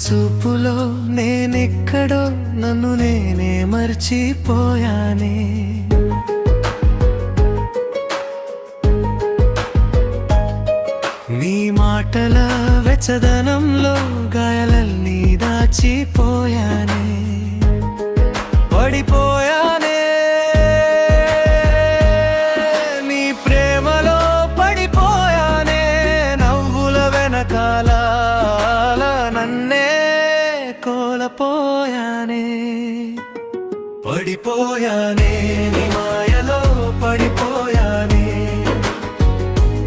చూపులో నేనెక్కడో నన్ను నేనే మర్చిపోయానే. నీ మాటల వెచ్చదనంలో గాయాలన్నీ దాచిపోయానే. పడిపోయానే నీ ప్రేమలో, పడిపోయానే నవ్వుల వెనకాల నన్నే కోల్పోయానే. పడిపోయానే నీ మాయలో, పడిపోయానే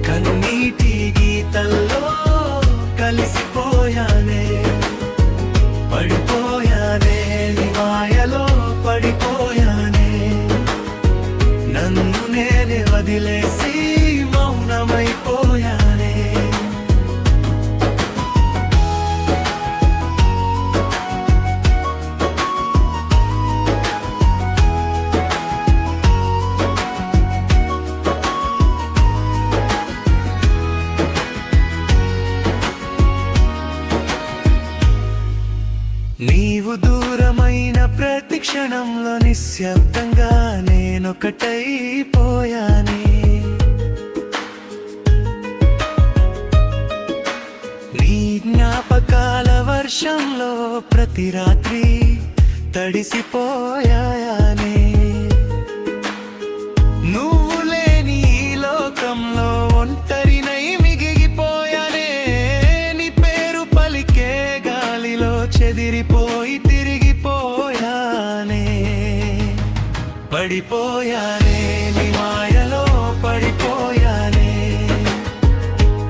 కన్నీటి గీతల్లో కలిసిపోయానే. పడిపోయానే నీ మాయలో, పడిపోయానే నన్ను నేనే వదిలేసి మౌనమైపోయానే. నీవు దూరమైన ప్రతి క్షణంలో నిశ్శబ్దంగా నేనొకటైపోయానే. నీ జ్ఞాపకాల వర్షంలో ప్రతి రాత్రి తడిసిపోయానే. నువ్వు లేని ఈ లోకంలో ఒంటరినై మిగిలిపోయానే. నీ పేరు పలికే గాలిలో చెదిరిపోయి తిరిగిపోయానే. పడిపోయానే నీ మాయలో, పడిపోయానే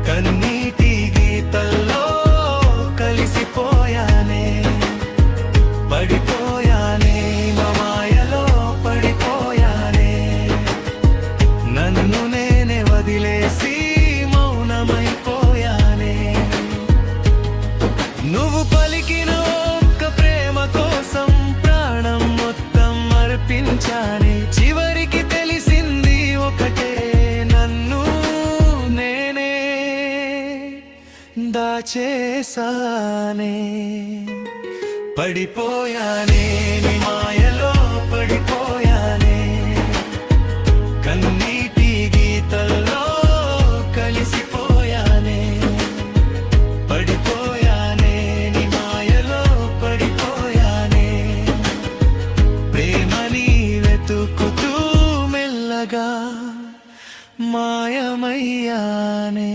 కన్నీటి గీతల్లో కలిసిపోయానే. పడిపోయానే మా మాయలో, పడిపోయానే నన్ను నేనే వదిలేసి మౌనమైపోయానే. నువ్వు పలికిన ఒక్క ప్రేమ కోసం ప్రాణం మొత్తం అర్పించానే. చివరికి తెలిసింది ఒకటే, నన్ను నేనే దాచేసానే. పడిపోయానే నీ మాయలో, పడిపోయానే కన్నీటి గీతల్లో కలిసిపోయానే. పడిపోయానే నీ మాయలో, పడిపోయానే ప్రేమని వెతుకుతూ మెల్లగా మాయమయ్యానే.